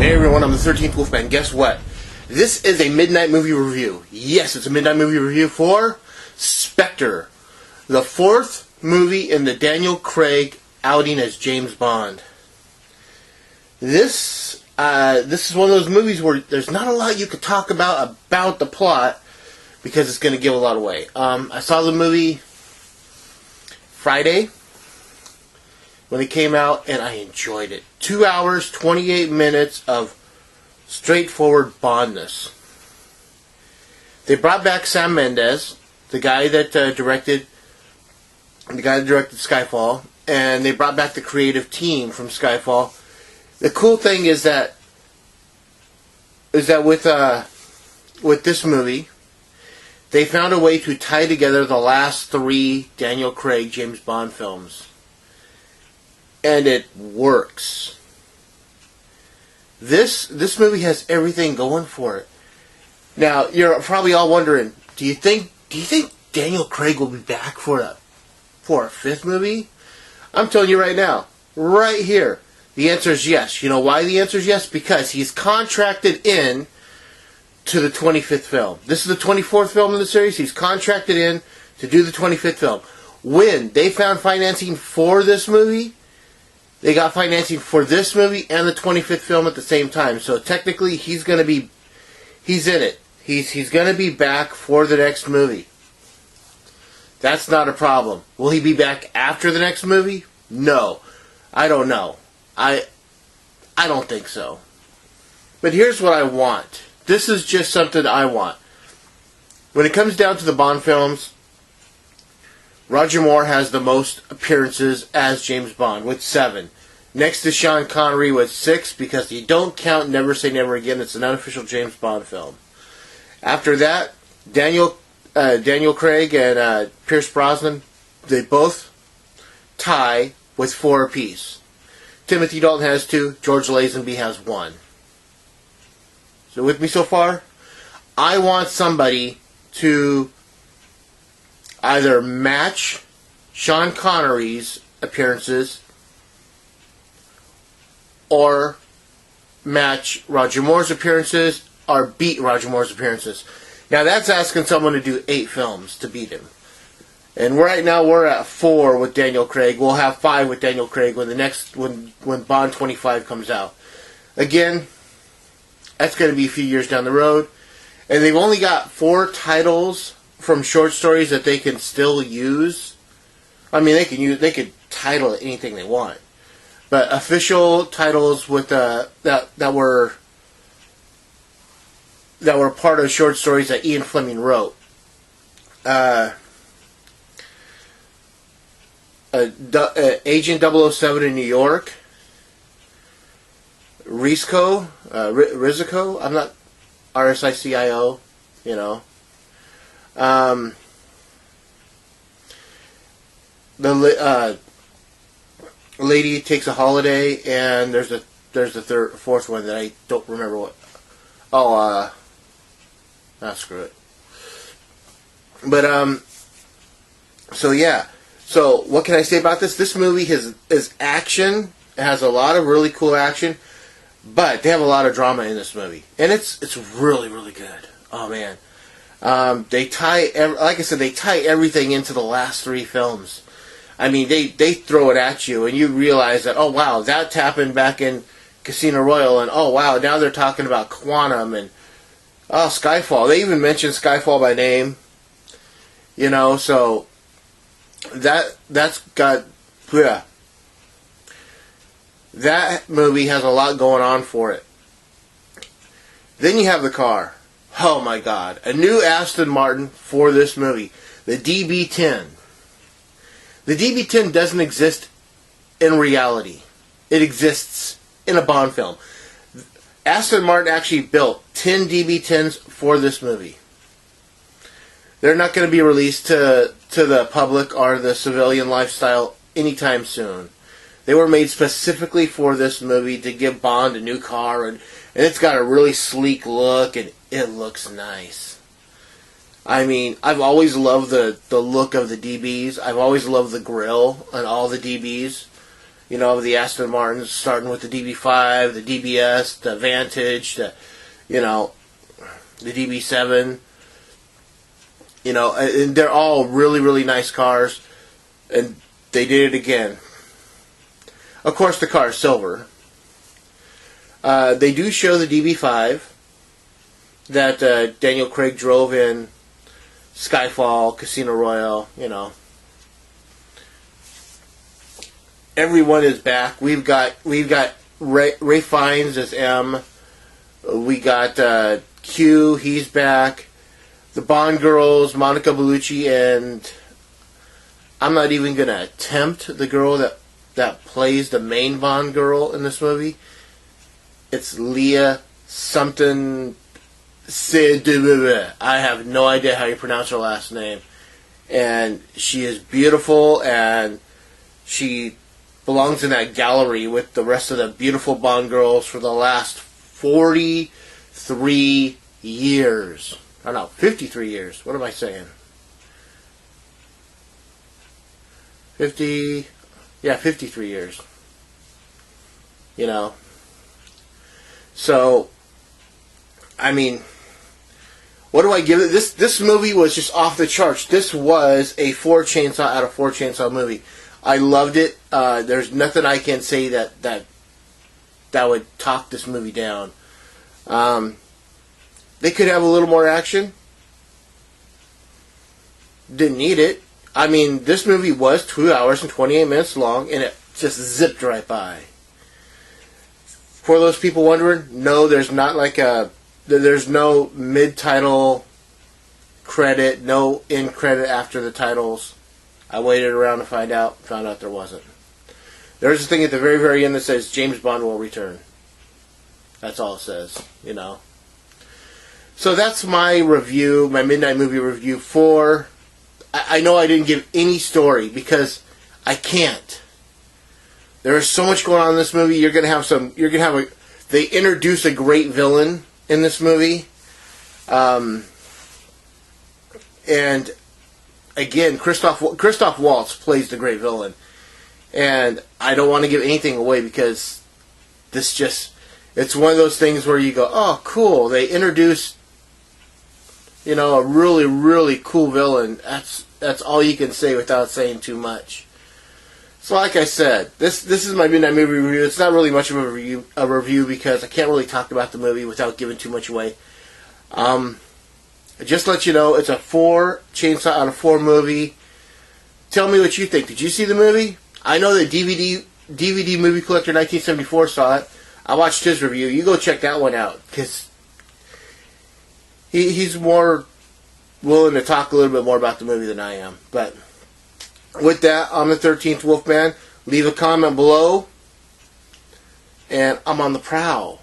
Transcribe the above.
Hey everyone, I'm the 13th Wolfman. Guess what? This is a midnight movie review. Yes, it's a midnight movie review for Spectre, the fourth movie in the Daniel Craig outing as James Bond. This is one of those movies where there's not a lot you could talk about the plot because it's going to give a lot away. I saw the movie Friday when it came out, and I enjoyed it. 2 hours, 28 minutes of straightforward Bondness. They brought back Sam Mendes, the guy that directed Skyfall, and they brought back the creative team from Skyfall. The cool thing is that with this movie, they found a way to tie together the last three Daniel Craig James Bond films. And it works. This movie has everything going for it. Now, you're probably all wondering, do you think Daniel Craig will be back for a fifth movie? I'm telling you right now, right here, the answer is yes. You know why the answer is yes? Because he's contracted in to the 25th film. This is the 24th film in the series. He's contracted in to do the 25th film. When they found financing for this movie, they got financing for this movie and the 25th film at the same time. So technically, he's in it. He's going to be back for the next movie. That's not a problem. Will he be back after the next movie? No. I don't know. I don't think so. But here's what I want. This is just something I want. When it comes down to the Bond films, Roger Moore has the most appearances as James Bond with 7. Next to Sean Connery with 6 because you don't count Never Say Never Again. It's an unofficial James Bond film. After that, Daniel Craig and Pierce Brosnan, they both tie with 4 apiece. Timothy Dalton has 2. George Lazenby has 1. So with me so far? I want somebody to either match Sean Connery's appearances or match Roger Moore's appearances or beat Roger Moore's appearances. Now that's asking someone to do 8 films to beat him. And right now we're at 4 with Daniel Craig. We'll have 5 with Daniel Craig when Bond 25 comes out. Again, that's going to be a few years down the road. And they've only got 4 titles from short stories that they can still use. I mean, they could title it anything they want, but official titles with that were part of short stories that Ian Fleming wrote. Agent 007 in New York. Rizzo. I'm not RSICIO. You know. The lady takes a holiday, and there's the fourth one that I don't remember what. Screw it. But so yeah. So what can I say about this? This movie is action. It has a lot of really cool action, but they have a lot of drama in this movie, and it's really, really good. Oh man. They tie, like I said, they tie everything into the last 3 films. I mean, they throw it at you, and you realize that, oh wow, that happened back in Casino Royale, and oh wow, now they're talking about Quantum, and Skyfall. They even mention Skyfall by name. You know, so that's got, yeah. That movie has a lot going on for it. Then you have the car. Oh my God. A new Aston Martin for this movie. The DB10. The DB10 doesn't exist in reality. It exists in a Bond film. Aston Martin actually built 10 DB10s for this movie. They're not going to be released to the public or the civilian lifestyle anytime soon. They were made specifically for this movie to give Bond a new car, and it's got a really sleek look, and it looks nice. I mean, I've always loved the look of the DBs. I've always loved the grill on all the DBs. You know, the Aston Martins, starting with the DB5, the DBS, the Vantage, the DB7. You know, and they're all really, really nice cars. And they did it again. Of course, the car is silver. They do show the DB5 that Daniel Craig drove in Skyfall, Casino Royale, you know. Everyone is back. We've got Ray Fiennes as M. We got Q, he's back. The Bond girls, Monica Bellucci, and I'm not even going to attempt the girl that plays the main Bond girl in this movie. It's Leah something. I have no idea how you pronounce her last name. And she is beautiful, and she belongs in that gallery with the rest of the beautiful Bond girls for the last 43 years. I don't know, 53 years. What am I saying? 53 years. You know. So, I mean, what do I give it? This movie was just off the charts. This was a 4 chainsaw out of 4 chainsaw movie. I loved it. There's nothing I can say that would talk this movie down. They could have a little more action. Didn't need it. I mean, this movie was 2 hours and 28 minutes long, and it just zipped right by. For those people wondering, no, there's not there's no mid-title credit, no end credit after the titles. I waited around to found out there wasn't. There's a thing at the very, very end that says James Bond will return. That's all it says, you know. So that's my review, my midnight movie review for. I know I didn't give any story because I can't. There is so much going on in this movie. They introduce a great villain in this movie. And again, Christoph Waltz plays the great villain. And I don't want to give anything away because it's one of those things where you go, oh, cool. They introduced, a really, really cool villain. That's all you can say without saying too much. So like I said, this is my midnight movie review. It's not really much of a review because I can't really talk about the movie without giving too much away. Just to let you know, it's a 4 chainsaw out of 4 movie. Tell me what you think. Did you see the movie? I know that DVD Movie Collector 1974 saw it. I watched his review. You go check that one out because he's more willing to talk a little bit more about the movie than I am. But with that, I'm the 13th Wolfman. Leave a comment below. And I'm on the prowl.